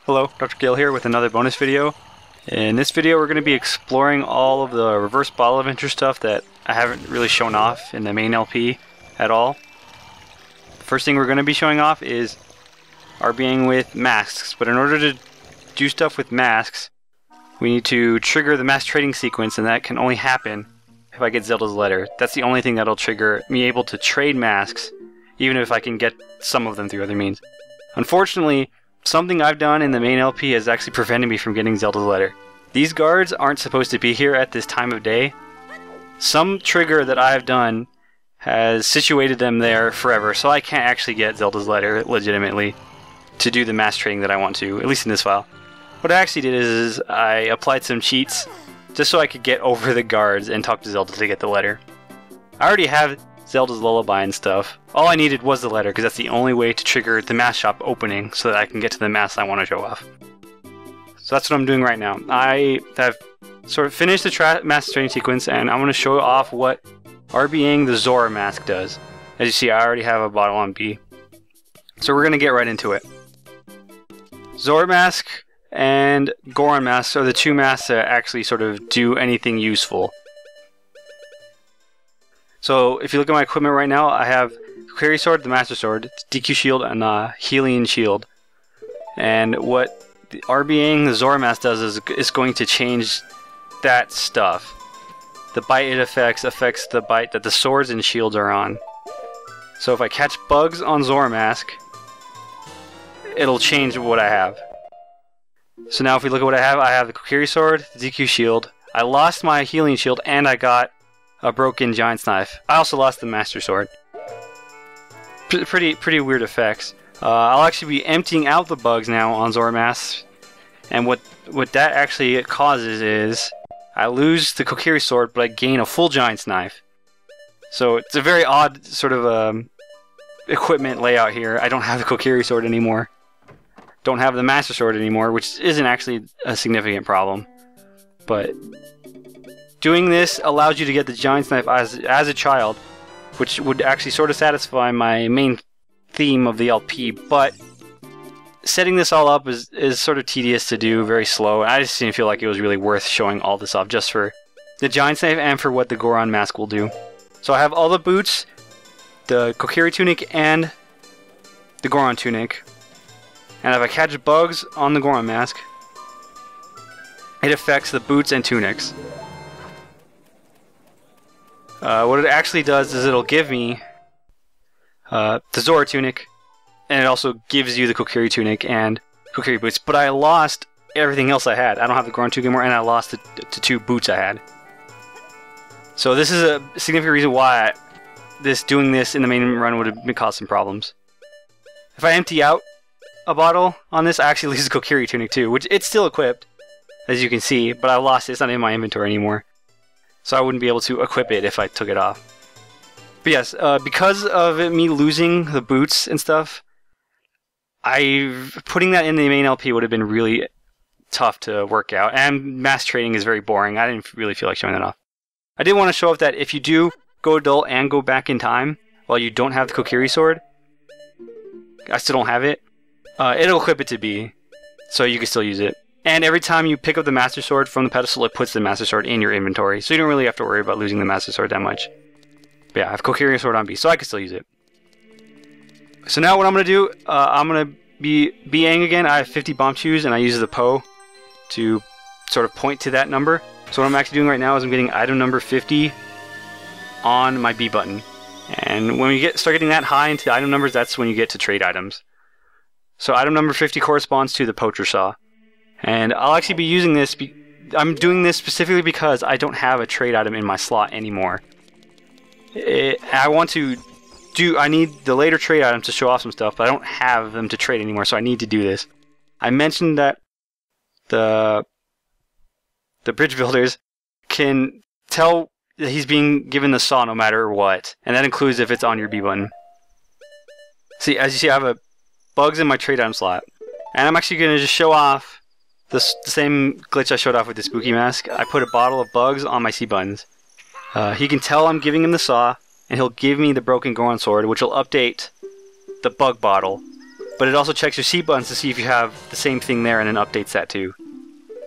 Hello, Dr. Gale here with another bonus video. In this video we're going to be exploring all of the reverse bottle adventure stuff that I haven't really shown off in the main LP at all. The first thing we're going to be showing off is RBing with masks, but in order to do stuff with masks we need to trigger the mask trading sequence, and that can only happen if I get Zelda's letter. That's the only thing that'll trigger me able to trade masks, even if I can get some of them through other means. Unfortunately, something I've done in the main LP has actually prevented me from getting Zelda's letter. These guards aren't supposed to be here at this time of day. Some trigger that I have done has situated them there forever, so I can't actually get Zelda's letter legitimately to do the mask trading that I want to, at least in this file. What I actually did is I applied some cheats just so I could get over the guards and talk to Zelda to get the letter. I already have Zelda's lullaby and stuff. All I needed was the letter, because that's the only way to trigger the mask shop opening so that I can get to the masks I want to show off. So that's what I'm doing right now. I have sort of finished the mask trading sequence, and I'm going to show off what RBing the Zorro Mask does. As you see, I already have a bottle on B. So we're going to get right into it. Zorro Mask and Goron Mask are the two masks that actually sort of do anything useful. So if you look at my equipment right now, I have Query Sword, the Master Sword, DQ Shield, and Healing Shield. And what the RBing the Zorro Mask does is going to change that stuff. The bite it affects the bite that the swords and shields are on. So if I catch bugs on Zorro Mask, it'll change what I have. So now if we look at what I have the Query Sword, the DQ Shield. I lost my Healing Shield, and I got a broken Giant's Knife. I also lost the Master Sword. Pretty weird effects. I'll actually be emptying out the bugs now on Zorro Mask, and what that actually causes is I lose the Kokiri Sword, but I gain a full Giant's Knife. So it's a very odd sort of equipment layout here. I don't have the Kokiri Sword anymore. Don't have the Master Sword anymore, which isn't actually a significant problem, but doing this allows you to get the Giant's Knife as a child, which would actually sort of satisfy my main theme of the LP, but setting this all up is sort of tedious to do, very slow. I just didn't feel like it was really worth showing all this off just for the Giant's Knife and for what the Goron Mask will do. So I have all the boots, the Kokiri Tunic, and the Goron Tunic. And if I catch bugs on the Goron Mask, it affects the boots and tunics. What it actually does is it'll give me the Zorro Tunic, and it also gives you the Kokiri Tunic and Kokiri Boots, but I lost everything else I had. I don't have the Goron Tunic anymore, and I lost the two boots I had. So this is a significant reason why doing this in the main run would have caused some problems. If I empty out a bottle on this, I actually lose the Kokiri Tunic too, which it's still equipped, as you can see, but I lost it. It's not in my inventory anymore. So I wouldn't be able to equip it if I took it off. But yes, because of me losing the boots and stuff, putting that in the main LP would have been really tough to work out. And mask trading is very boring. I didn't really feel like showing that off. I did want to show off that if you do go adult and go back in time while you don't have the Kokiri Sword, I still don't have it, it'll equip it to B, so you can still use it. And every time you pick up the Master Sword from the pedestal, it puts the Master Sword in your inventory. So you don't really have to worry about losing the Master Sword that much. But yeah, I have Kokiri Sword on B, so I can still use it. So now what I'm going to do, I'm going to be BAing again. I have 50 bomb shoes, and I use the PO to sort of point to that number. So what I'm actually doing right now is I'm getting item number 50 on my B button. And when you start getting that high into item numbers, that's when you get to trade items. So item number 50 corresponds to the Poacher Saw. And I'll actually be using this, I'm doing this specifically because I don't have a trade item in my slot anymore. I need the later trade items to show off some stuff, but I don't have them to trade anymore, so I need to do this. I mentioned that the bridge builders can tell that he's being given the saw no matter what, and that includes if it's on your B button. See, as you see, I have bugs in my trade item slot, and I'm actually going to just show off the same glitch I showed off with the Spooky Mask. I put a bottle of bugs on my C buttons. He can tell I'm giving him the saw, and he'll give me the broken Goron Sword, which will update the bug bottle but it also checks your C buttons to see if you have the same thing there and then updates that too.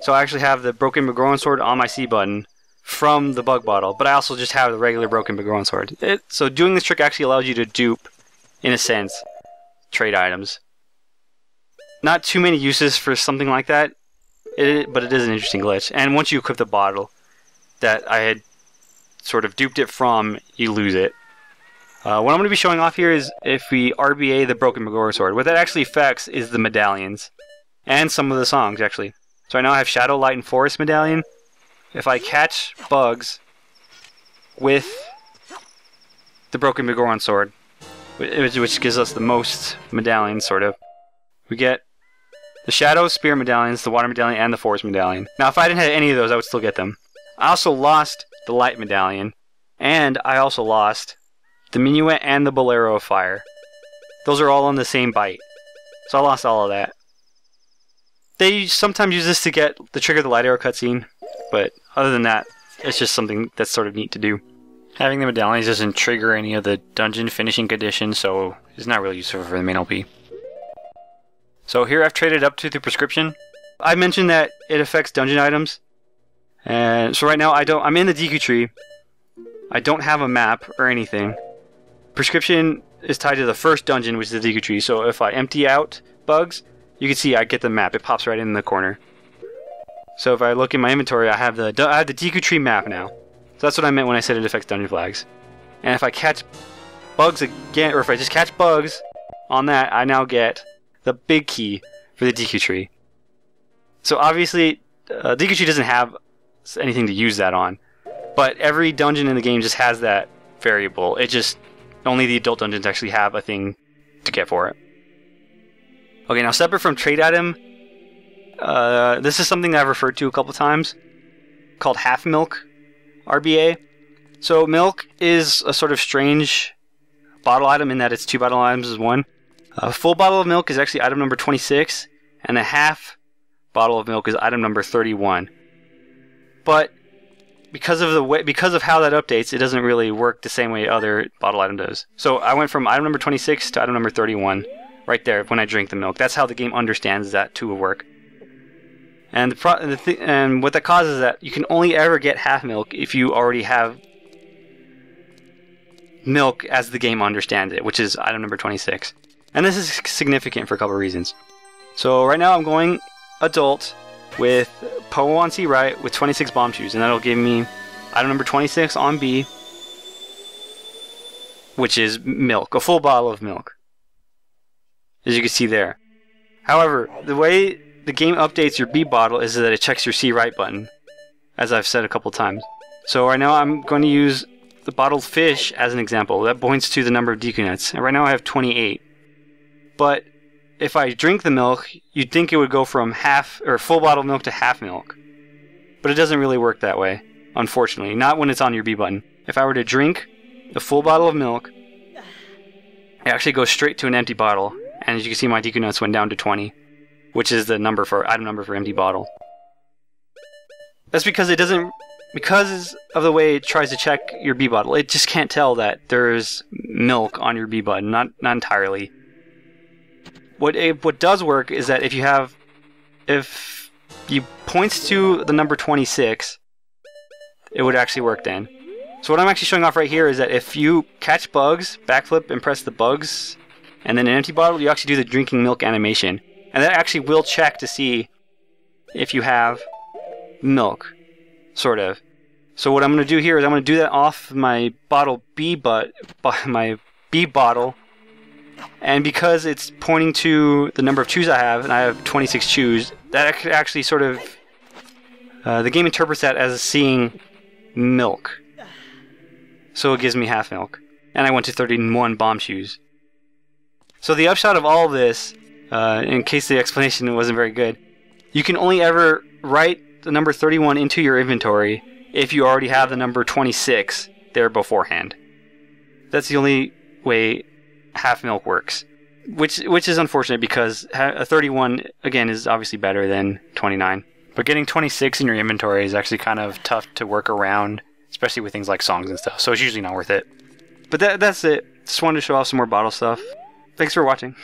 So I actually have the Broken McGrowan Sword on my C button from the bug bottle, but I also just have the regular Broken McGrowan Sword. So doing this trick actually allows you to dupe, in a sense, trade items. Not too many uses for something like that, but it is an interesting glitch. And once you equip the bottle that I had sort of duped it from, you lose it. What I'm going to be showing off here is if we RBA the Broken McGrowan Sword. What that actually affects is the medallions. And some of the songs, actually. So I now have Shadow, Light, and Forest medallion. If I catch bugs with the Broken McGrowan Sword, which gives us the most medallions, sort of, we get the Shadow, Spirit medallions, the Water medallion, and the Forest medallion. Now, if I didn't have any of those, I would still get them. I also lost the Light medallion, and I also lost the Minuet and the Bolero of Fire. Those are all on the same bite. So I lost all of that. They sometimes use this to trigger the light arrow cutscene, but other than that, it's just something that's sort of neat to do. Having the medallions doesn't trigger any of the dungeon finishing conditions, so it's not really useful for the main LP. So here I've traded up to the prescription. I mentioned that it affects dungeon items, and so right now I'm in the Deku tree. I don't have a map or anything. Prescription is tied to the first dungeon, which is the Deku tree. So if I empty out bugs, you can see I get the map. It pops right in the corner. So if I look in my inventory, I have the Deku tree map now. So that's what I meant when I said it affects dungeon flags. And if I catch bugs again, or if I just catch bugs on that, I now get the big key for the Deku tree. So obviously, Deku tree doesn't have anything to use that on. But every dungeon in the game just has that variable. Only the adult dungeons actually have a thing to get for it. Okay, now separate from trade item, this is something that I've referred to a couple times, called half milk RBA. So milk is a sort of strange bottle item in that it's 2 bottle items as one. A full bottle of milk is actually item number 26, and a half bottle of milk is item number 31. But because of how that updates, it doesn't really work the same way other bottle item does. So I went from item number 26 to item number 31 right there when I drink the milk. That's how the game understands that to work. And what that causes is that you can only ever get half milk if you already have milk as the game understands it, which is item number 26. And this is significant for a couple of reasons. So right now I'm going adult with Poe on C right with 26 bomb shoes, and that'll give me item number 26 on B, which is milk, a full bottle of milk, as you can see there. However, the way the game updates your B bottle is that it checks your C right button, as I've said a couple times. So right now I'm going to use the bottled fish as an example. That points to the number of Deku nuts, and right now I have 28. But if I drink the milk, you'd think it would go from full bottle milk to half milk. But it doesn't really work that way, unfortunately. Not when it's on your B button. If I were to drink the full bottle of milk, it actually goes straight to an empty bottle. And as you can see, my Deku nuts went down to 20, which is the item number for empty bottle. That's because because of the way it tries to check your B bottle, it just can't tell that there's milk on your B button, not entirely. What does work is that if you points to the number 26, it would actually work then. So what I'm actually showing off right here is that if you catch bugs, backflip and press the bugs, and then an empty bottle, you actually do the drinking milk animation. And that actually will check to see if you have milk, sort of. So what I'm going to do here is I'm going to do that off my bottle my B bottle. And because it's pointing to the number of chews I have, and I have 26 chews, that actually sort of... the game interprets that as seeing milk. So it gives me half milk. And I went to 31 bomb shoes. So the upshot of all of this, in case the explanation wasn't very good, you can only ever write the number 31 into your inventory if you already have the number 26 there beforehand. That's the only way half milk works, which is unfortunate because a 31 again is obviously better than 29. But getting 26 in your inventory is actually kind of tough to work around, especially with things like songs and stuff. So it's usually not worth it. But that's it. Just wanted to show off some more bottle stuff. Thanks for watching.